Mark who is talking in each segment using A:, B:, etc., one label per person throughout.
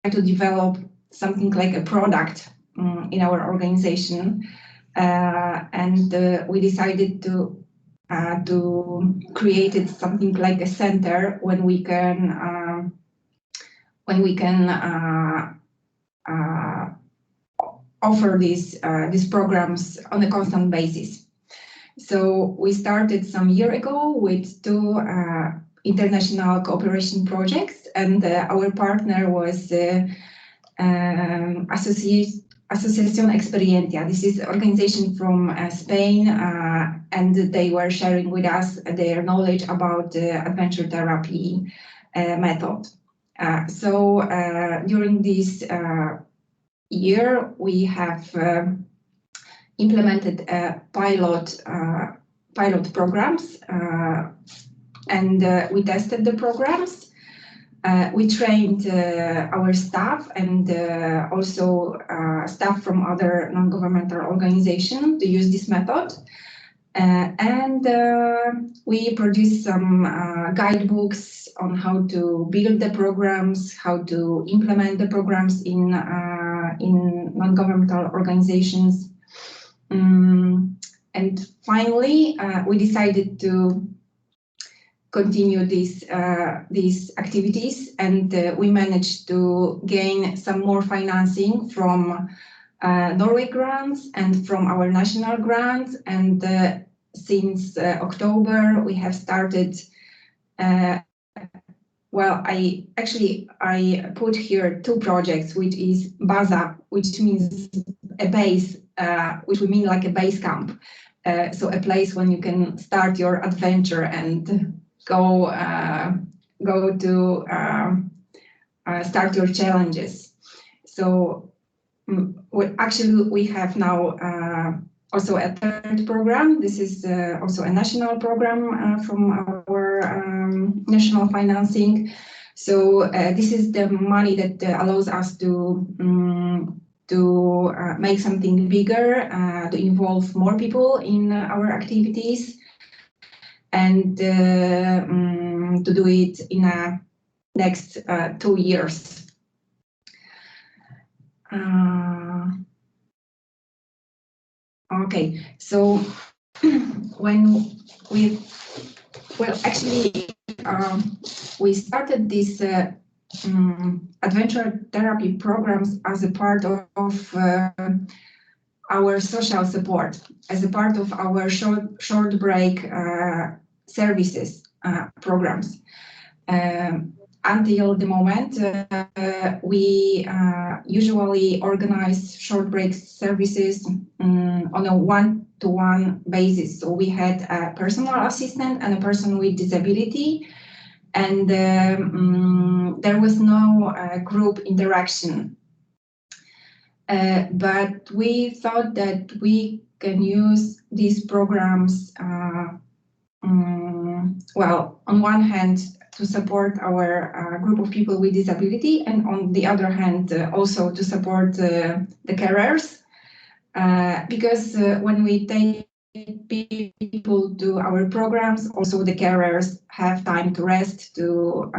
A: to develop something like a product in our organization, and we decided to create something like a center when we can offer these programs on a constant basis. So we started some year ago with 2 international cooperation projects, and our partner was Asociación Experiencia. This is an organization from Spain, and they were sharing with us their knowledge about the adventure therapy method. So during this year, we have implemented pilot programs, and we tested the programs. We trained our staff and also staff from other non-governmental organizations to use this method. And we produced some guidebooks on how to build the programs, how to implement the programs in non-governmental organizations. And finally, we decided to continue these activities, and we managed to gain some more financing from Norway grants and from our national grants. And since October, we have started. Well, I put here 2 projects, which is Baza, which means a base, which we mean like a base camp. So a place when you can start your adventure and go to start your challenges. So we have now also a 3rd program. This is also a national program from our national financing. So this is the money that allows us to make something bigger, to involve more people in our activities, and to do it in the next 2 years. Okay, so we started this adventure therapy programs as a part of our social support, as a part of our short break services programs. Until the moment, we usually organize short break services on a one-to-one basis. So we had a personal assistant and a person with disability, and there was no group interaction. But we thought that we can use these programs, well, on one hand, to support our group of people with disability, and on the other hand, also to support the carers. Because when we take people to our programs, also the carers have time to rest, to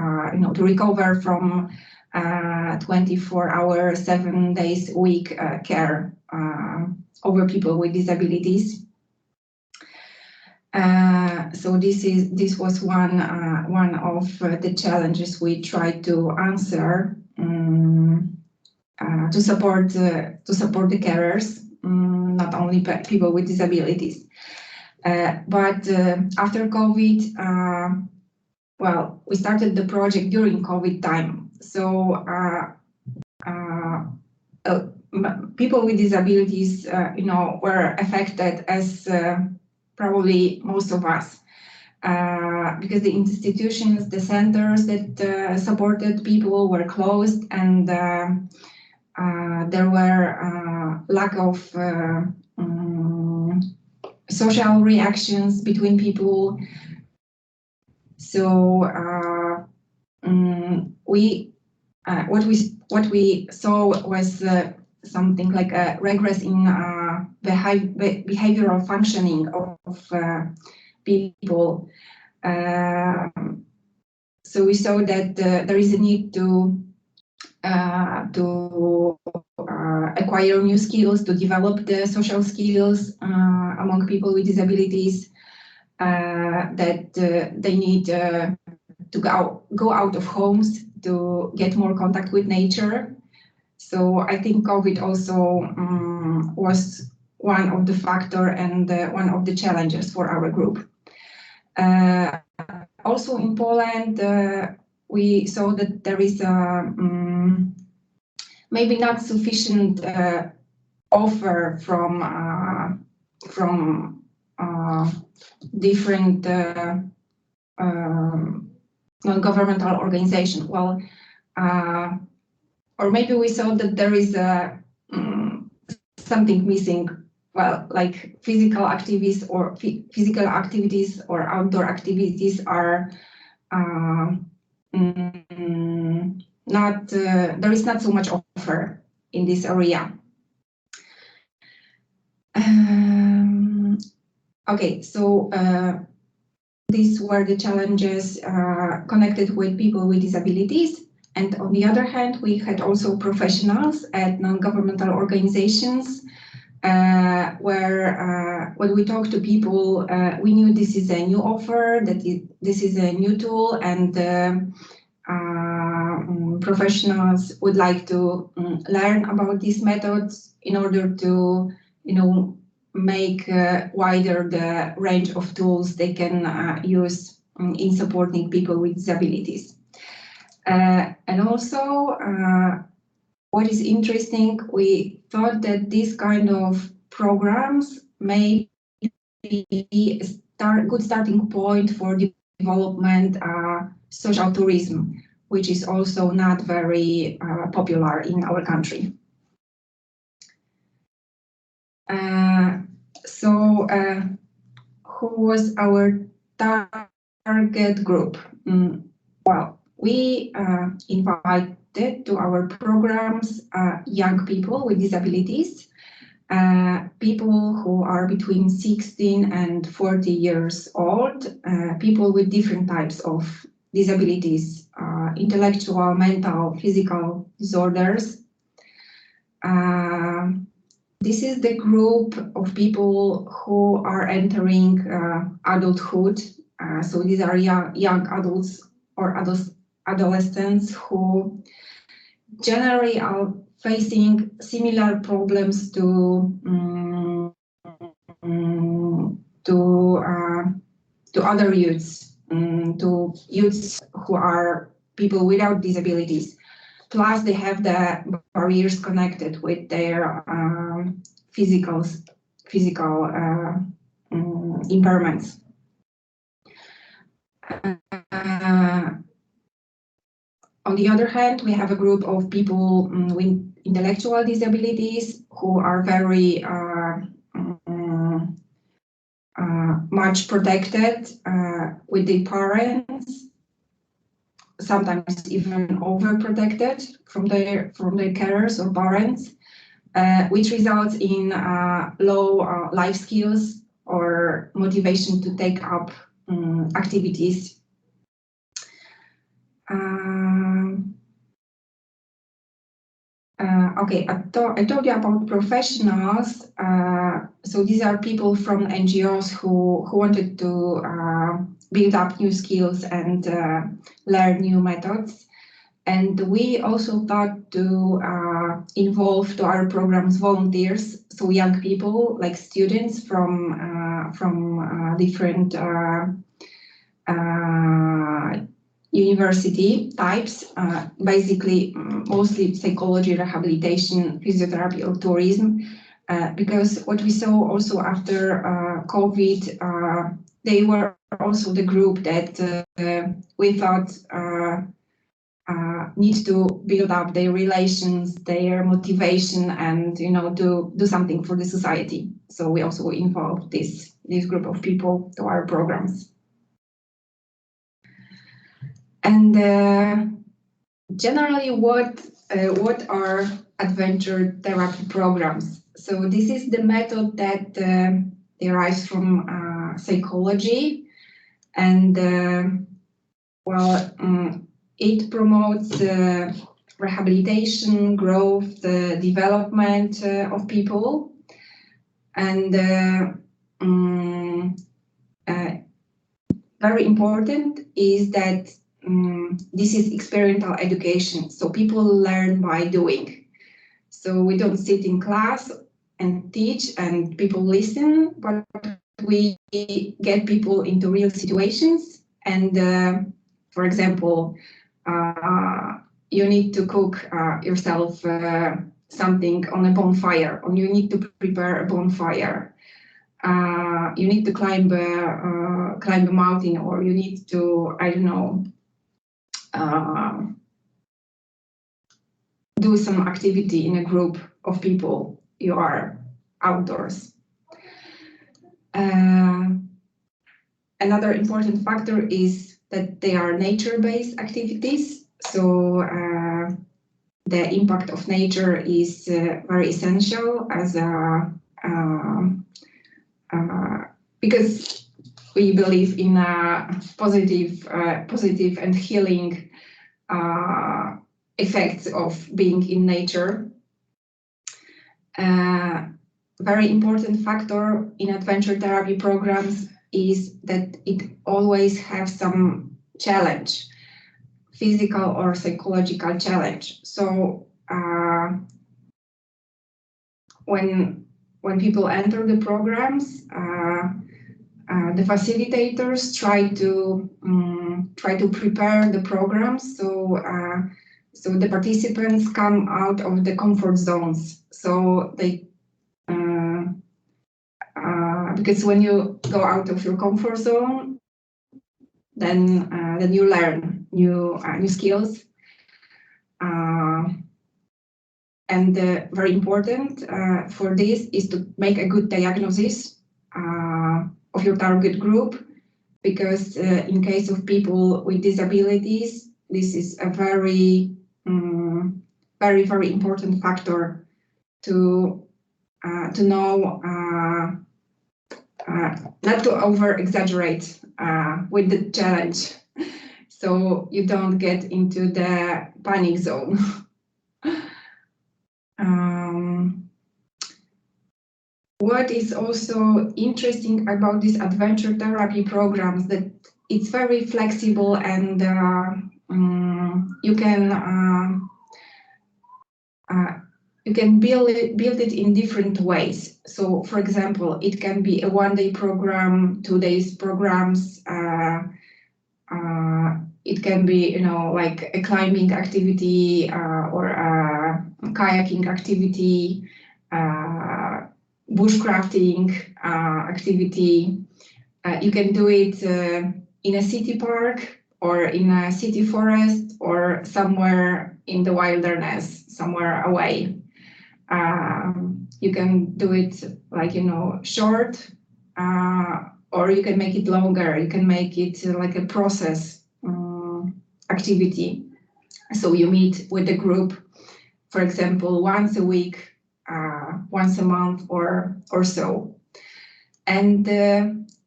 A: to recover from 24-hour, 7 days a week care over people with disabilities. So this was one of the challenges we tried to answer to support the carers, not only people with disabilities. But after COVID, well, we started the project during COVID time. So people with disabilities, were affected as probably most of us, because the institutions, the centers that supported people were closed, and there were lack of social reactions between people. So what we saw was something like a regress in behavioral functioning of people. So we saw that there is a need to to acquire new skills, to develop the social skills among people with disabilities, that they need to go out of homes to get more contact with nature. So I think COVID also was one of the factor and one of the challenges for our group. Also in Poland, we saw that there is a maybe not sufficient offer from different non-governmental organizations. Well, or maybe we saw that there is something missing. Well, like physical activities or physical activities or outdoor activities are not. There is not so much offer in this area. Okay, so these were the challenges connected with people with disabilities. And on the other hand, we had also professionals at non-governmental organizations where when we talked to people, we knew this is a new offer, that this is a new tool, and professionals would like to learn about these methods in order to, make wider the range of tools they can use in supporting people with disabilities. And also, what is interesting, we thought that this kind of programs may be a good starting point for development social tourism, which is also not very popular in our country. So who was our target group? Well, we invited to our programs young people with disabilities, people who are between 16 and 40 years old, people with different types of disabilities, intellectual, mental, physical disorders. This is the group of people who are entering adulthood. So these are young adults or adolescents who generally are facing similar problems to other youths, to youths who are people without disabilities. Plus, they have the barriers connected with their physical impairments. On the other hand, we have a group of people with intellectual disabilities who are very much protected with their parents, sometimes even overprotected from their carers or parents, which results in low life skills or motivation to take up activities. Okay, I told you about professionals. So these are people from NGOs who wanted to build up new skills and learn new methods. And we also thought to involve to our programs volunteers, so young people like students from different university types, basically mostly psychology, rehabilitation, physiotherapy, or tourism, because what we saw also after COVID, they were also the group that we thought need to build up their relations, their motivation, and to do something for the society. So we also involved this group of people to our programs. And generally, what are adventure therapy programs? So this is the method that derives from psychology, and it promotes rehabilitation, growth, the development of people. And very important is that this is experiential education. So people learn by doing. So we don't sit in class and teach and people listen, but we get people into real situations. And for example, you need to cook yourself something on a bonfire, or you need to prepare a bonfire. You need to climb a mountain, or you need to, I don't know, do some activity in a group of people. You are outdoors. Another important factor is that they are nature-based activities. So the impact of nature is very essential as a because we believe in positive and healing effects of being in nature. Very important factor in adventure therapy programs is that it always has some challenge, physical or psychological challenge. So when people enter the programs, the facilitators try to prepare the programs so the participants come out of the comfort zones. So they because when you go out of your comfort zone, then you learn new skills. And very important for this is to make a good diagnosis of your target group, because in case of people with disabilities, this is a very, very important factor to know, not to over-exaggerate with the challenge, so you don't get into the panic zone. What is also interesting about these adventure therapy programs that it's very flexible, and you can build it in different ways. So, for example, it can be a one-day program, 2 days programs. It can be, you know, like a climbing activity or a kayaking activity, bushcrafting activity. You can do it in a city park or in a city forest or somewhere in the wilderness, somewhere away. You can do it like, you know, short, or you can make it longer. You can make it like a process activity. So you meet with a group, for example, once a week, once a month or so. And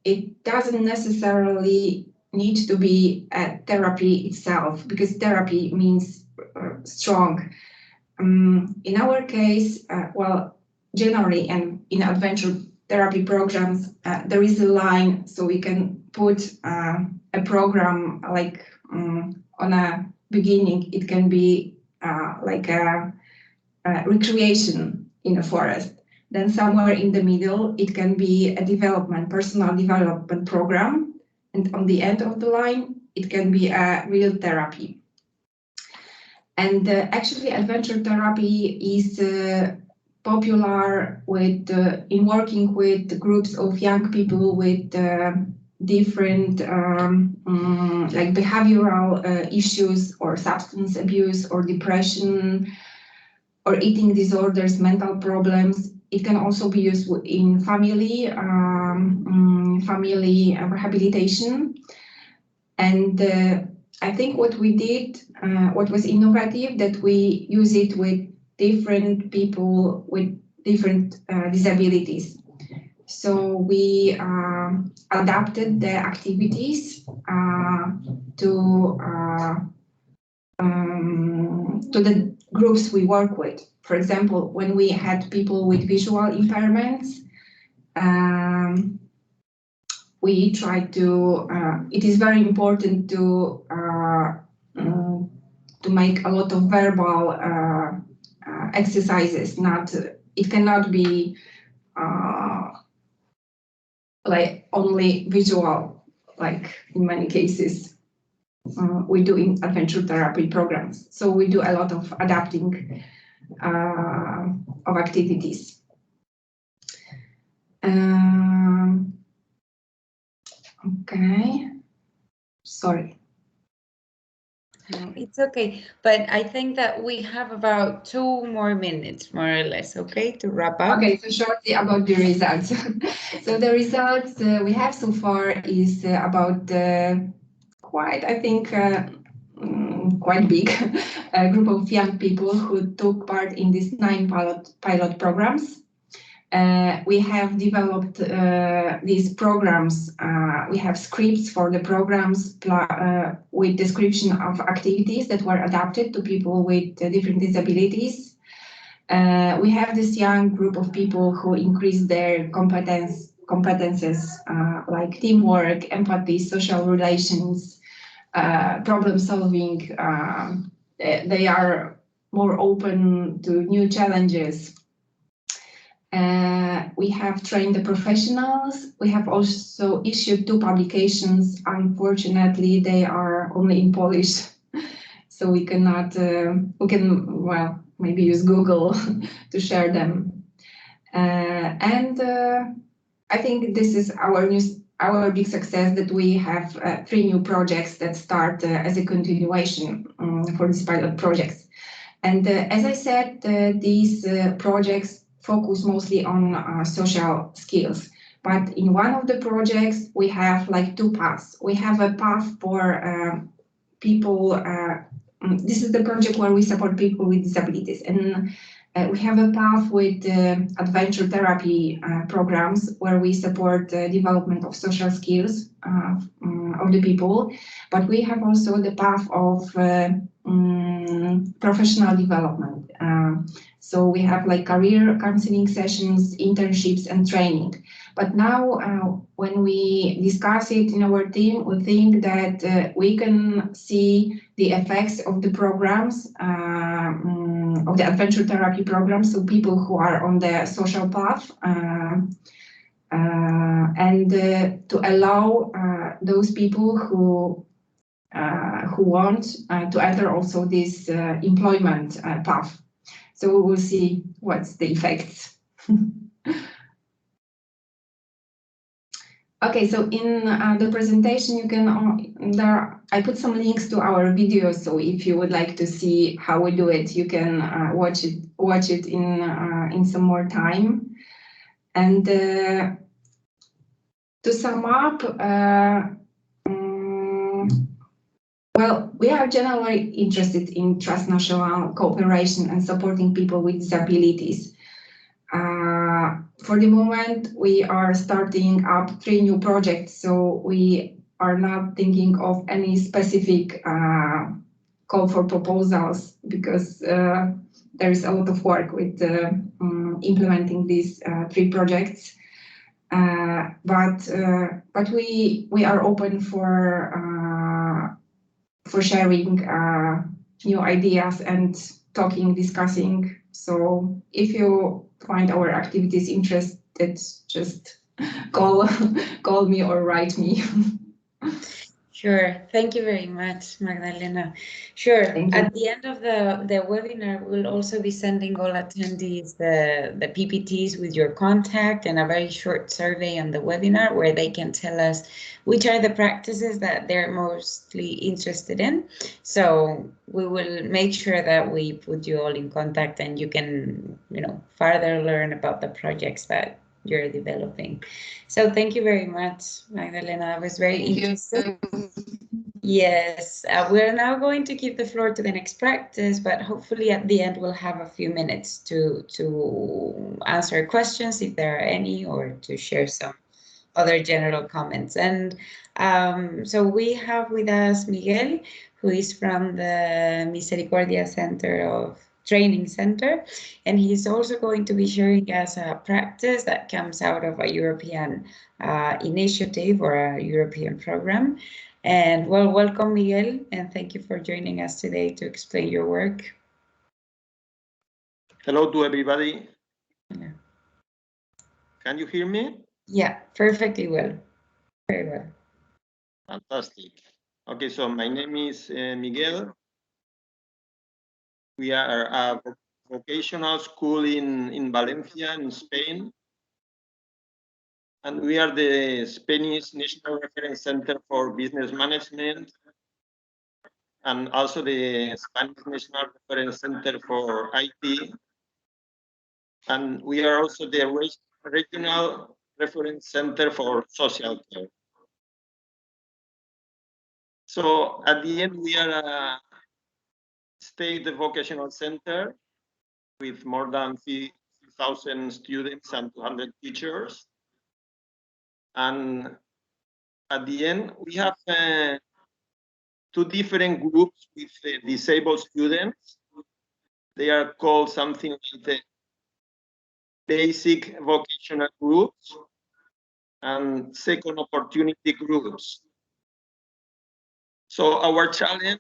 A: it doesn't necessarily need to be a therapy itself, because therapy means strong. In our case, well, generally, and in adventure therapy programs, there is a line, so we can put a program like on a beginning. It can be like a recreation in a forest. Then somewhere in the middle, it can be a personal development program. And on the end of the line, it can be a real therapy. And actually, adventure therapy is popular with in working with groups of young people with different like behavioral issues, or substance abuse, or depression, or eating disorders, mental problems. It can also be used in family rehabilitation. And I think what we did, what was innovative, that we use it with different people with different disabilities. So we adapted the activities to to the groups we work with. For example, when we had people with visual impairments, we try to, it is very important to make a lot of verbal exercises. It cannot be like only visual, like in many cases we do in adventure therapy programs. So we do a lot of adapting of activities. Okay, sorry.
B: No, it's okay, but I think that we have about 2 more minutes, more or less, okay, to wrap up.
A: Okay, so shortly about the results. So the results we have so far is about quite, I think, quite big group of young people who took part in these 9 pilot programs. We have developed these programs. We have scripts for the programs with description of activities that were adapted to people with different disabilities. We have this young group of people who increased their competences like teamwork, empathy, social relations, problem solving. They are more open to new challenges. We have trained the professionals. We have also issued 2 publications. Unfortunately, they are only in Polish, so we cannot. We can, well, maybe use Google to share them. And I think this is our big success, that we have 3 new projects that start as a continuation for these pilot projects. And as I said, these projects focus mostly on social skills. But in one of the projects, we have like 2 paths. We have a path for people. This is the project where we support people with disabilities. And we have a path with adventure therapy programs where we support the development of social skills of the people. But we have also the path of professional development. So we have like career counseling sessions, internships, and training. But now when we discuss it in our team, we think that we can see the effects of the programs, of the adventure therapy programs, so people who are on the social path, and to allow those people who want to enter also this employment path. So we will see what's the effects. Okay, so in the presentation, you can I put some links to our videos. So if you would like to see how we do it, you can watch it in some more time. And to sum up, well, we are generally interested in transnational cooperation and supporting people with disabilities. For the moment, we are starting up 3 new projects, so we are not thinking of any specific call for proposals, because there is a lot of work with implementing these 3 projects. But we are open for sharing new ideas and talking, discussing. So if you find our activities interested, just call me or write me.
B: Sure. Thank you very much, Magdalena. Sure. At the end of the webinar, we'll also be sending all attendees the PPTs with your contact and a very short survey on the webinar where they can tell us which are the practices that they're mostly interested in. So we will make sure that we put you all in contact and you can, further learn about the projects that you're developing. So thank you very much, Magdalena. That was very interesting. Yes, we're now going to give the floor to the next practice, but hopefully at the end we'll have a few minutes to answer questions if there are any, or to share some other general comments. And so we have with us Miguel, who is from the Misericordia Training Center, and he's also going to be sharing us a practice that comes out of a European initiative or a European program. And well, welcome, Miguel, and thank you for joining us today to explain your work.
C: Hello to everybody.
B: Yeah.
C: Can you hear me?
B: Yeah, perfectly well. Very well.
C: Fantastic. Okay, so my name is Miguel. We are a vocational school in Valencia, in Spain. And we are the Spanish National Reference Center for Business Management and also the Spanish National Reference Center for IT. And we are also the Regional Reference Center for Social Care. So at the end, we are a state vocational center with more than 3,000 students and 200 teachers. And at the end, we have two different groups with disabled students. They are called something like the basic vocational groups and second opportunity groups. So our challenge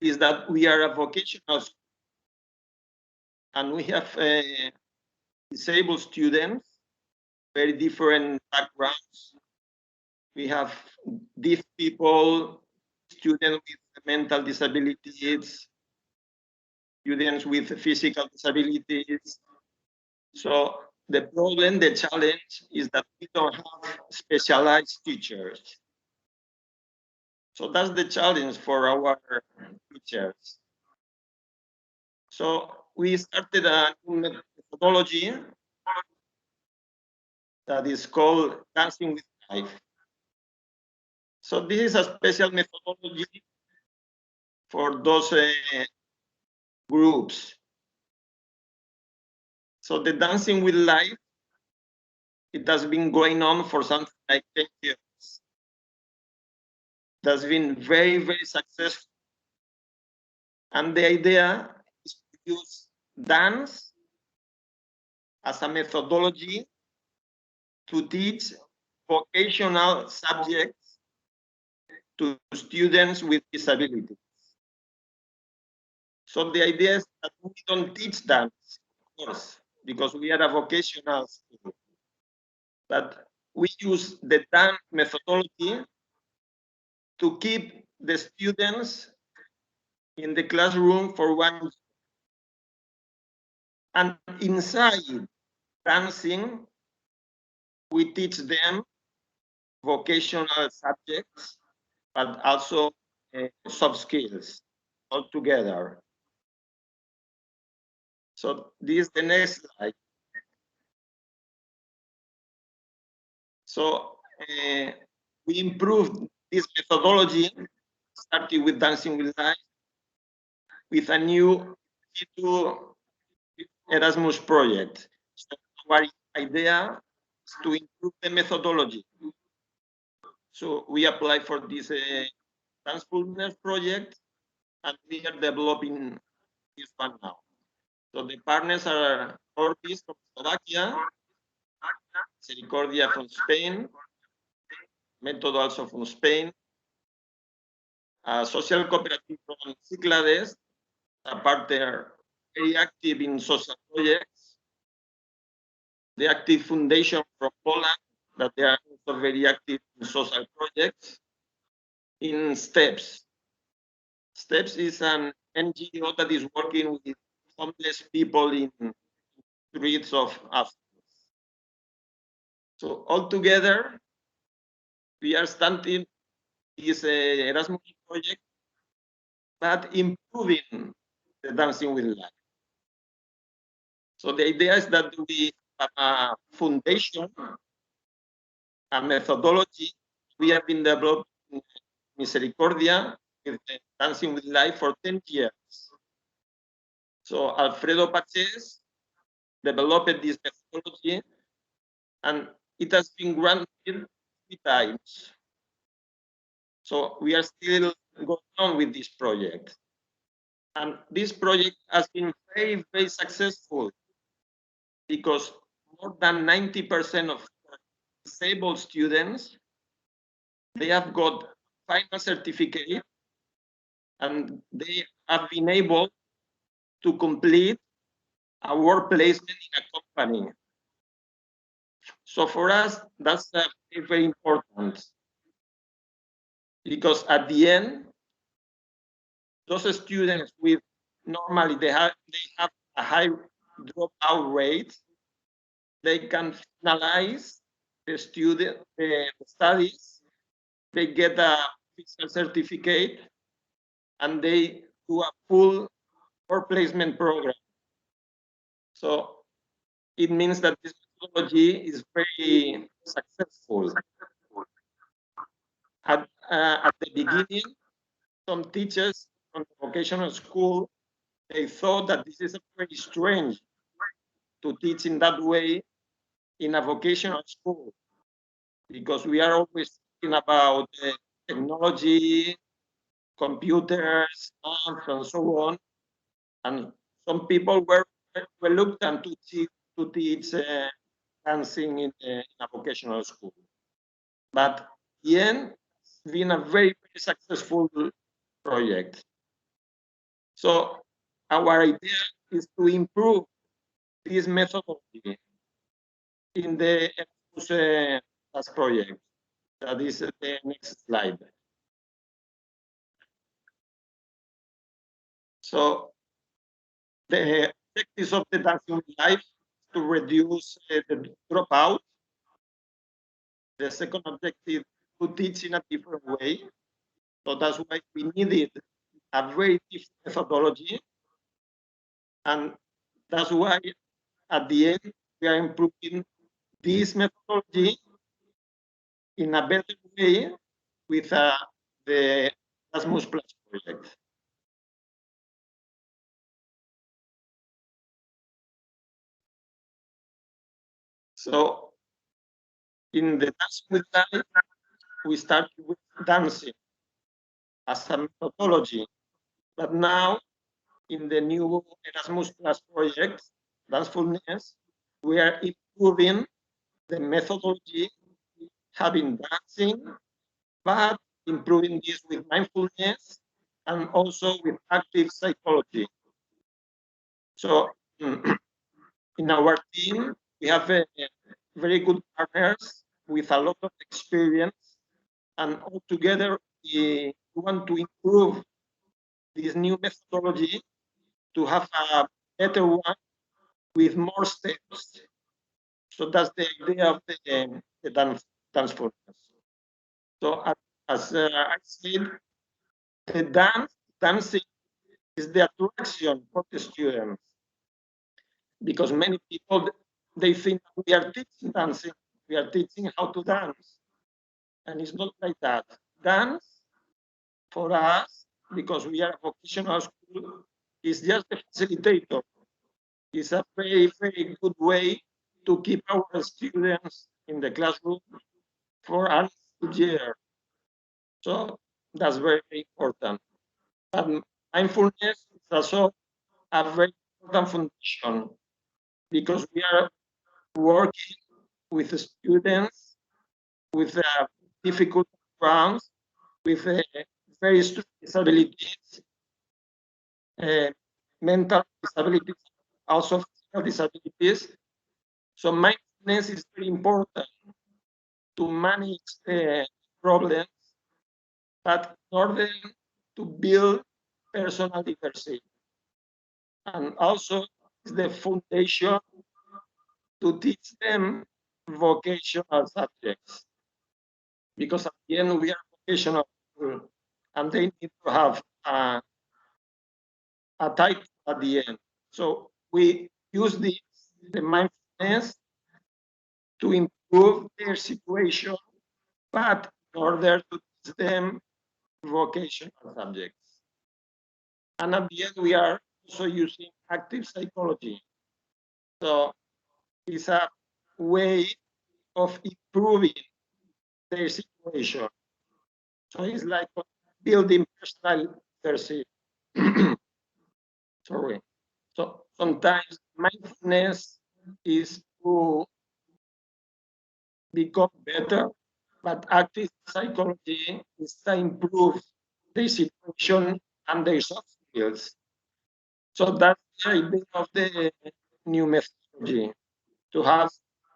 C: is that we are a vocational school and we have disabled students, very different backgrounds. We have deaf people, students with mental disabilities, students with physical disabilities. So the problem, the challenge is that we don't have specialized teachers. So that's the challenge for our teachers. So we started a new methodology that is called Dancing with Life. So this is a special methodology for those groups. So the Dancing with Life, it has been going on for something like 10 years. It has been very, very successful. And the idea is to use dance as a methodology to teach vocational subjects to students with disabilities. So the idea is that we don't teach dance, of course, because we are a vocational school. But we use the dance methodology to keep the students in the classroom for 1 year. And inside dancing, we teach them vocational subjects, but also soft skills all together. So this is the next slide. So we improved this methodology, starting with Dancing with Life, with a new Erasmus project. So our idea is to improve the methodology. So we apply for this Dancefulness project, and we are developing this one now. So the partners are Orbis from Slovakia, Misericordia from Spain, Method also from Spain, a social cooperative from Cyclades, a partner very active in social projects, the Active Foundation from Poland, that they are also very active in social projects, in STEPS. STEPS is an NGO that is working with homeless people in streets of Africa. So altogether, we are starting this Erasmus project, but improving the Dancing with Life. So the idea is that we have a foundation, a methodology. We have been developing Misericordia with Dancing with Life for 10 years. So Alfredo Paches developed this methodology, and it has been granted 3 times. So we are still going on with this project. And this project has been very, very successful because more than 90% of disabled students, they have got final certificate and they have been able to complete a work placement in a company. So for us, that's very, very important because at the end, those students with normally they have a high dropout rate, they can finalize the studies, they get a physical certificate, and they do a full work placement program. So it means that this methodology is very successful. At the beginning, some teachers from the vocational school, they thought that this is very strange to teach in that way in a vocational school, because we are always talking about technology, computers, math, and so on. And some people were reluctant to teach dancing in a vocational school. But in the end, it's been a very, very successful project. So our idea is to improve this methodology in the Erasmus project. That is the next slide. So the objectives of the Dancing Life is to reduce the dropout. The second objective, to teach in a different way. So that's why we needed a very different methodology. And that's why at the end, we are improving this methodology in a better way with the Erasmus Plus project. So in the Dancing Life, we started with dancing as a methodology, but now in the new Erasmus Plus project, Dancefulness, we are improving the methodology, having dancing, but improving this with mindfulness and also with active psychology. So in our team, we have very good partners with a lot of experience, and all together we want to improve this new methodology to have a better one with more steps. So that's the idea of the Dancefulness. So as I said, the dancing is the attraction for the students, because many people, they think we are teaching dancing, we are teaching how to dance, and it's not like that. Dance for us, because we are a vocational school, is just a facilitator. It's a very, very good way to keep our students in the classroom for a year. So that's very, very important. And mindfulness is also a very important foundation, because we are working with the students with difficult backgrounds, with very strong disabilities, mental disabilities, also physical disabilities. So mindfulness is very important to manage the problems, but in order to build personal diversity. And also is the foundation to teach them vocational subjects, because at the end we are vocational school, and they need to have a title at the end. So we use the mindfulness to improve their situation, but in order to teach them vocational subjects. And at the end, we are also using active psychology. So it's a way of improving their situation. So it's like building personal leadership. Sorry. So sometimes mindfulness is to become better, but active psychology is to improve the situation and their soft skills. So that's the idea of the new methodology, to have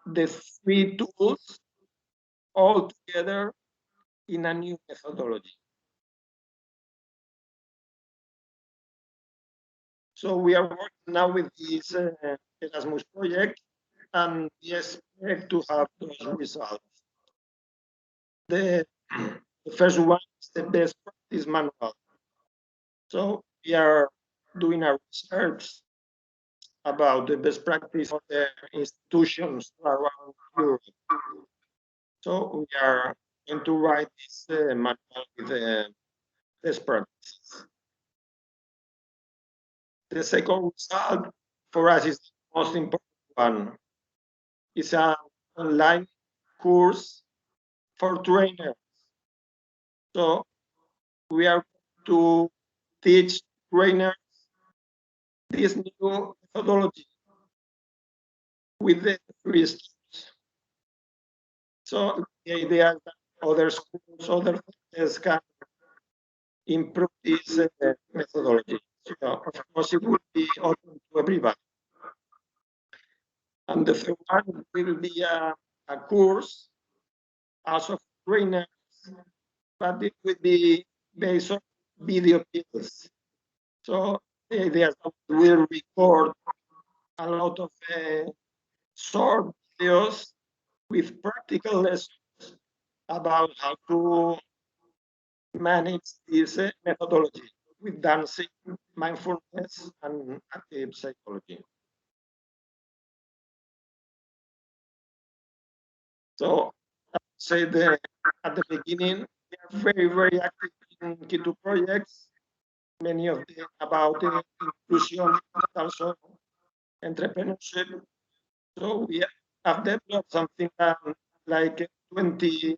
C: the three tools all together in a new methodology. So we are working now with this Erasmus project, and we expect to have those results. The first one is the best practice manual. So we are doing a research about the best practice of the institutions around Europe. So we are going to write this manual with the best practices. The second result for us is the most important one. It's an online course for trainers. So we are to teach trainers this new methodology with the three steps. So the idea is that other schools, other things can improve this methodology. So of course, it will be open to everybody. And the third one will be a course also for trainers, but it will be based on video pills. So the idea is that we will record a lot of short videos with practical lessons about how to manage this methodology with dancing, mindfulness, and active psychology. So I would say that at the beginning, we are very, very active in K2 projects, many of them about inclusion, but also entrepreneurship. So we have developed something like 20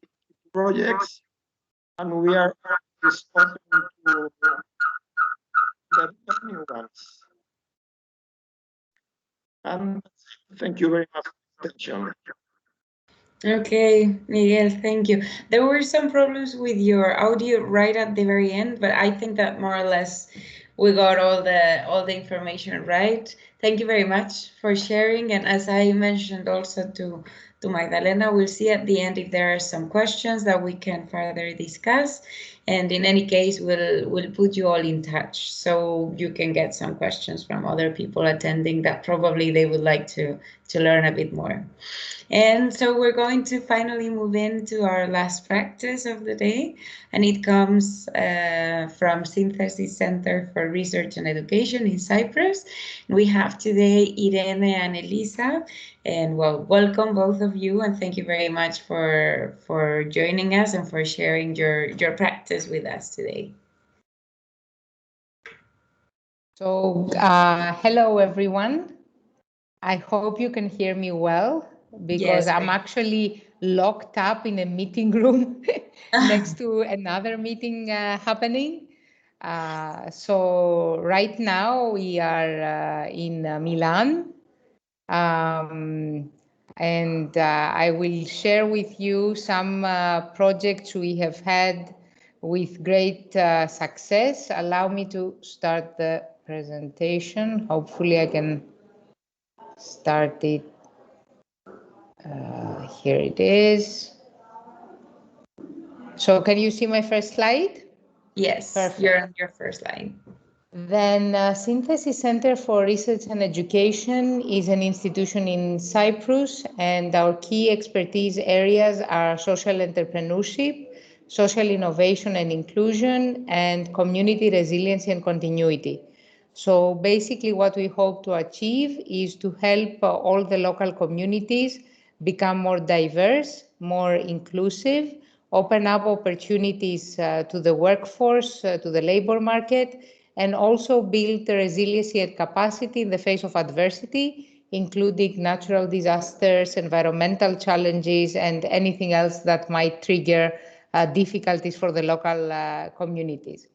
C: projects, and we are always open to develop new ones. And thank you very much for attention.
B: Okay, Miguel, thank you. There were some problems with your audio right at the very end, but I think that more or less we got all the information right. Thank you very much for sharing. And as I mentioned also to Magdalena, we'll see at the end if there are some questions that we can further discuss. And in any case, we'll put you all in touch so you can get some questions from other people attending that probably they would like to learn a bit more. And so we're going to finally move into our last practice of the day, and it comes from Synthesis Center for Research and Education in Cyprus. We have today Irene and Eliza, and well, welcome both of you, and thank you very much for joining us and for sharing your practice with us today.
D: So, hello everyone. I hope you can hear me well, because yes, I'm actually locked up in a meeting room next to another meeting happening. So right now we are in Milan, and I will share with you some projects we have had with great success. Allow me to start the presentation. Hopefully I can start it. Here it is. So can you see my first slide?
B: Yes, perfect. You're on your first slide.
D: Then Synthesis Center for Research and Education is an institution in Cyprus, and our key expertise areas are social entrepreneurship, social innovation and inclusion, and community resiliency and continuity. So basically what we hope to achieve is to help all the local communities become more diverse, more inclusive, open up opportunities to the workforce, to the labor market, and also build the resiliency and capacity in the face of adversity, including natural disasters, environmental challenges, and anything else that might trigger difficulties for the local communities.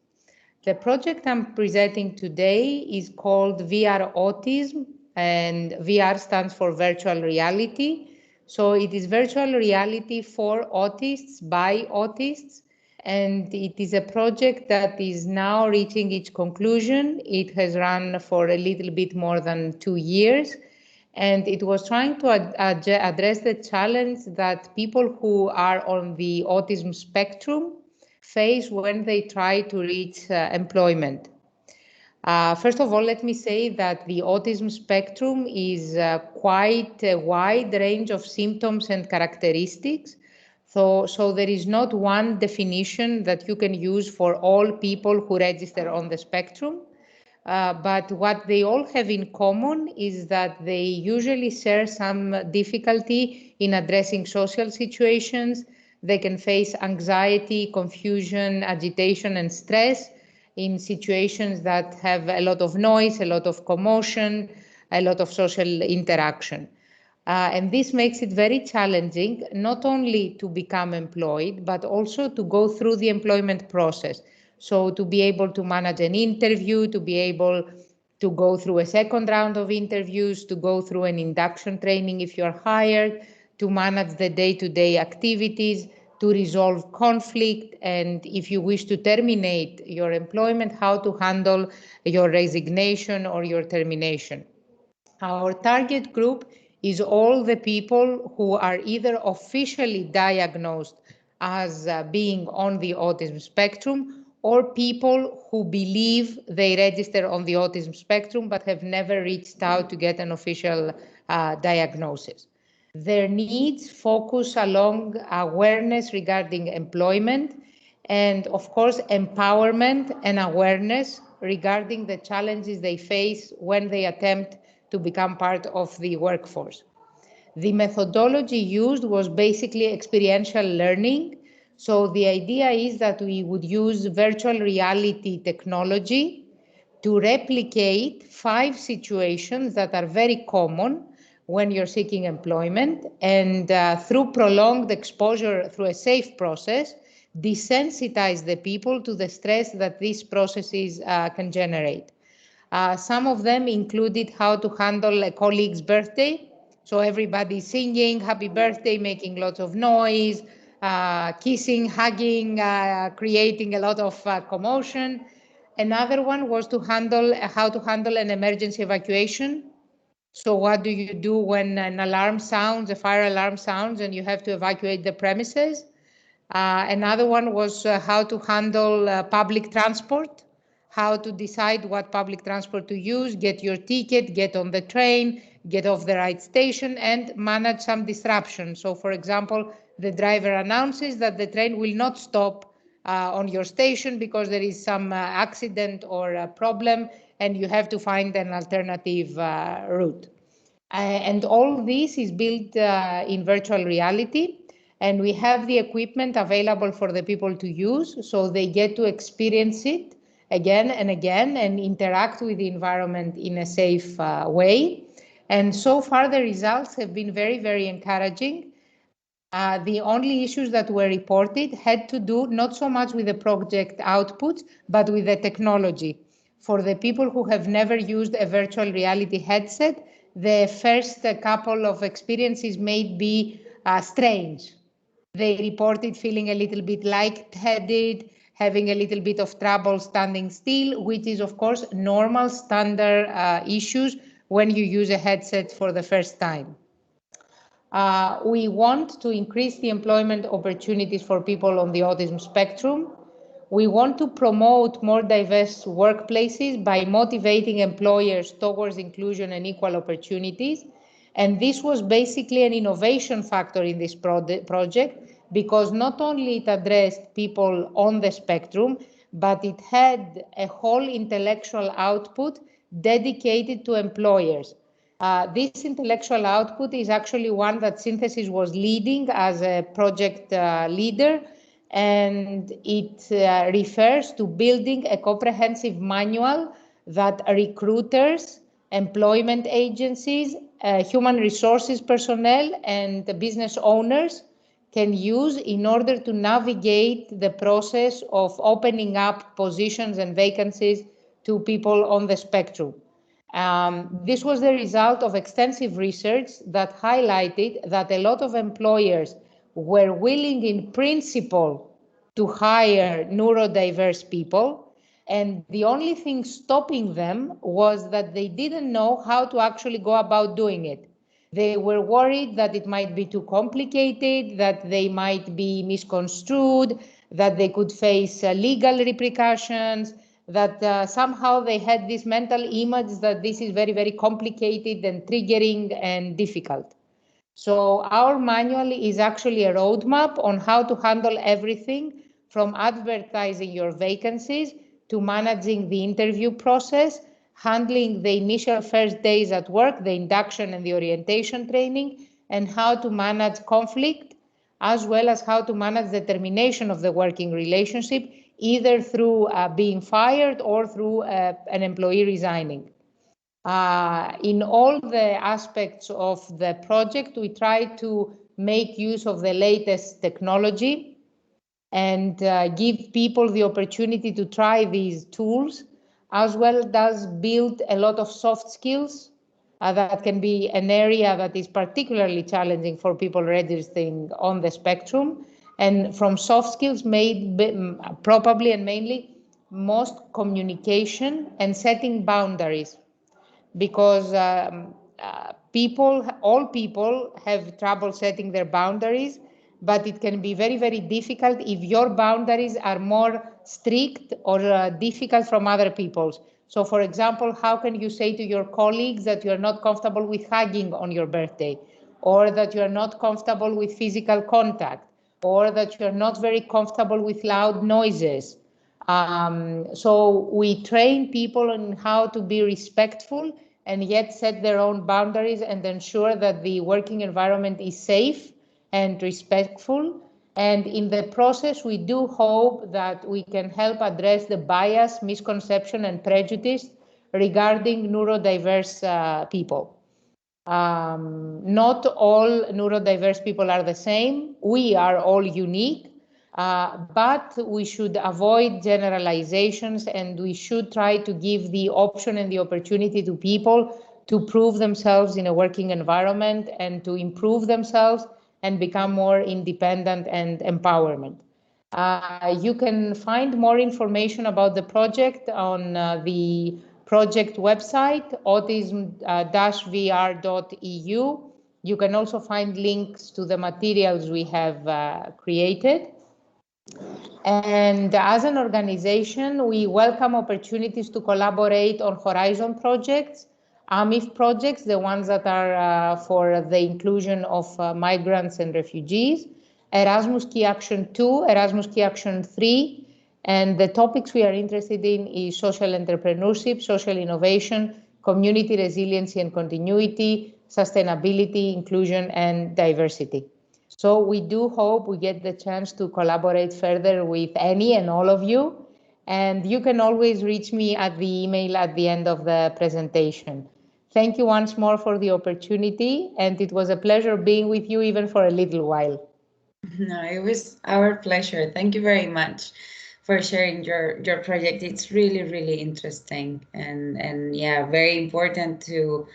D: The project I'm presenting today is called VR Autism, and VR stands for virtual reality. So it is virtual reality for autists by autists, and it is a project that is now reaching its conclusion. It has run for a little bit more than 2 years, and it was trying to address the challenge that people who are on the autism spectrum face when they try to reach employment. First of all, let me say that the autism spectrum is quite a wide range of symptoms and characteristics. So there is not one definition that you can use for all people who register on the spectrum. But what they all have in common is that they usually share some difficulty in addressing social situations. They can face anxiety, confusion, agitation, and stress in situations that have a lot of noise, a lot of commotion, a lot of social interaction. And this makes it very challenging, not only to become employed, but also to go through the employment process. So to be able to manage an interview, to be able to go through a second round of interviews, to go through an induction training if you're hired, to manage the day-to-day activities, to resolve conflict, and if you wish to terminate your employment, how to handle your resignation or your termination. Our target group is all the people who are either officially diagnosed as being on the autism spectrum, or people who believe they register on the autism spectrum but have never reached out to get an official diagnosis. Their needs focus along awareness regarding employment and, of course, empowerment and awareness regarding the challenges they face when they attempt to become part of the workforce. The methodology used was basically experiential learning. So the idea is that we would use virtual reality technology to replicate 5 situations that are very common when you're seeking employment, and through prolonged exposure through a safe process, desensitize the people to the stress that these processes can generate. Some of them included how to handle a colleague's birthday. So everybody singing happy birthday, making lots of noise, kissing, hugging, creating a lot of commotion. Another one was to handle how to handle an emergency evacuation. So what do you do when an alarm sounds, a fire alarm sounds, and you have to evacuate the premises? Another one was how to handle public transport, how to decide what public transport to use, get your ticket, get on the train, get off the right station, and manage some disruption. So, for example, the driver announces that the train will not stop on your station because there is some accident or a problem, and you have to find an alternative route. And all this is built in virtual reality, and we have the equipment available for the people to use, so they get to experience it again and again and interact with the environment in a safe way. And so far, the results have been very, very encouraging. The only issues that were reported had to do not so much with the project output, but with the technology. For the people who have never used a virtual reality headset, the first couple of experiences may be strange. They reported feeling a little bit lightheaded, having a little bit of trouble standing still, which is, of course, normal standard issues when you use a headset for the first time. We want to increase the employment opportunities for people on the autism spectrum. We want to promote more diverse workplaces by motivating employers towards inclusion and equal opportunities. And this was basically an innovation factor in this project, because not only it addressed people on the spectrum, but it had a whole intellectual output dedicated to employers. This intellectual output is actually one that Synthesis was leading as a project leader, and it refers to building a comprehensive manual that recruiters, employment agencies, human resources personnel, and the business owners can use in order to navigate the process of opening up positions and vacancies to people on the spectrum. This was the result of extensive research that highlighted that a lot of employers were willing in principle to hire neurodiverse people, and the only thing stopping them was that they didn't know how to actually go about doing it. They were worried that it might be too complicated, that they might be misconstrued, that they could face legal repercussions, that somehow they had this mental image that this is very, very complicated and triggering and difficult. So our manual is actually a roadmap on how to handle everything from advertising your vacancies to managing the interview process, handling the initial first days at work, the induction and the orientation training, and how to manage conflict, as well as how to manage the termination of the working relationship, either through being fired or through an employee resigning. In all the aspects of the project, we try to make use of the latest technology and give people the opportunity to try these tools, as well as build a lot of soft skills. That can be an area that is particularly challenging for people registering on the spectrum. And from soft skills made probably and mainly most communication and setting boundaries, because all people have trouble setting their boundaries, but it can be very, very difficult if your boundaries are more strict or difficult from other people's. So for example, how can you say to your colleagues that you're not comfortable with hugging on your birthday, or that you're not comfortable with physical contact, or that you're not very comfortable with loud noises? So we train people on how to be respectful and yet set their own boundaries and ensure that the working environment is safe and respectful. And in the process, we do hope that we can help address the bias, misconception, and prejudice regarding neurodiverse people. Not all neurodiverse people are the same. We are all unique. But we should avoid generalizations, and we should try to give the option and the opportunity to people to prove themselves in a working environment and to improve themselves and become more independent and empowerment. You can find more information about the project on the project website, autism-vr.eu. You can also find links to the materials we have created. And as an organization, we welcome opportunities to collaborate on Horizon projects, AMIF projects, the ones that are for the inclusion of migrants and refugees, Erasmus Key Action 2, Erasmus Key Action 3, and the topics we are interested in is social entrepreneurship, social innovation, community resiliency and continuity, sustainability, inclusion, and diversity. So we do hope we get the chance to collaborate further with any and all of you. And you can always reach me at the email at the end of the presentation. Thank you once more for the opportunity. And it was a pleasure being with you even for a little while.
B: No, it was our pleasure. Thank you very much for sharing your project. It's really, really interesting and yeah, very important to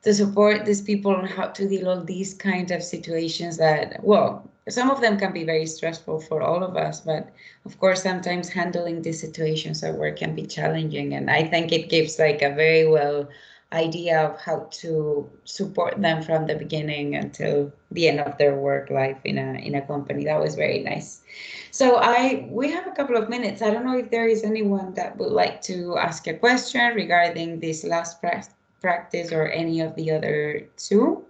B: support these people on how to deal with these kinds of situations that, well, some of them can be very stressful for all of us, but of course, sometimes handling these situations at work can be challenging. And I think it gives like a very well idea of how to support them from the beginning until the end of their work life in a company. That was very nice. So we have a couple of minutes. I don't know if there is anyone that would like to ask a question regarding this last practice or any of the other two.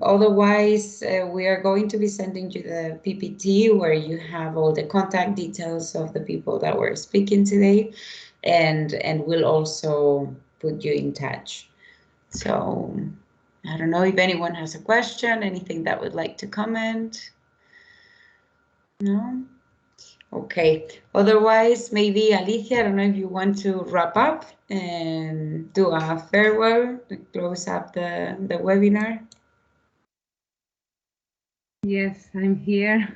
B: Otherwise, we are going to be sending you the PPT where you have all the contact details of the people that were speaking today, and we'll also put you in touch. So I don't know if anyone has a question, anything that would like to comment. No? Okay. Otherwise, maybe Alicia, I don't know if you want to wrap up and do a farewell to close up the webinar.
E: Yes, I'm here.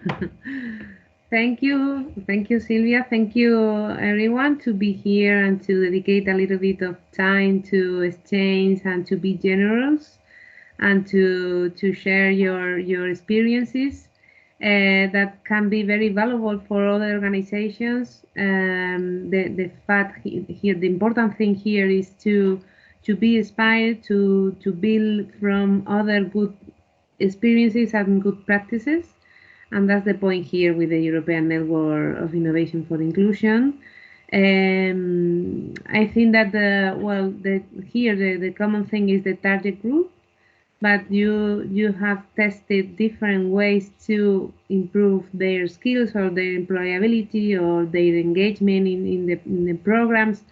E: Thank you, Silvia. Thank you, everyone, to be here and to dedicate a little bit of time to exchange and to be generous and to share your experiences that can be very valuable for other organizations. The fact here, the important thing here is to be inspired to build from other good experiences and good practices. And that's the point here with the European Network of Innovation for Inclusion. I think that the common thing is the target group, but you have tested different ways to improve their skills or their employability or their engagement in the programs.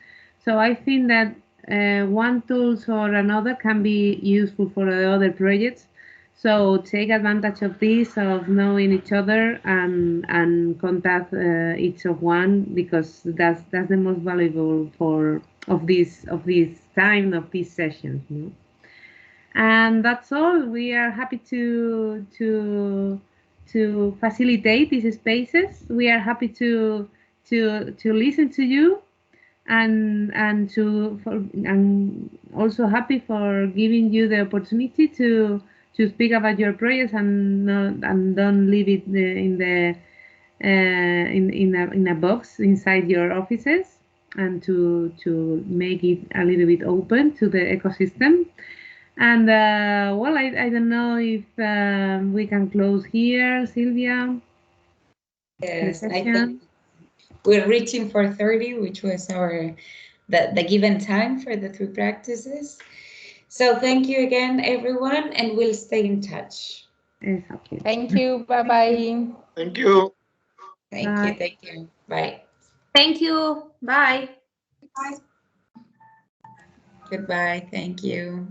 E: So I think that one tool or another can be useful for the other projects. So take advantage of this, of knowing each other and contact each of one, because that's the most valuable of this time of these sessions. You know? And that's all. We are happy to facilitate these spaces. We are happy to listen to you, and also happy for giving you the opportunity to speak about your projects and don't leave it in a box inside your offices, and to make it a little bit open to the ecosystem. And well, I don't know if we can close here, Silvia.
B: Yes, I think we're reaching 4:30, which was the given time for the 3 practices. So thank you again, everyone, and we'll stay in touch.
E: Exactly.
D: Thank you. Bye-bye.
C: Thank you.
B: Thank you. Bye.
F: Thank you. Bye.
A: Bye.
B: Goodbye. Thank you.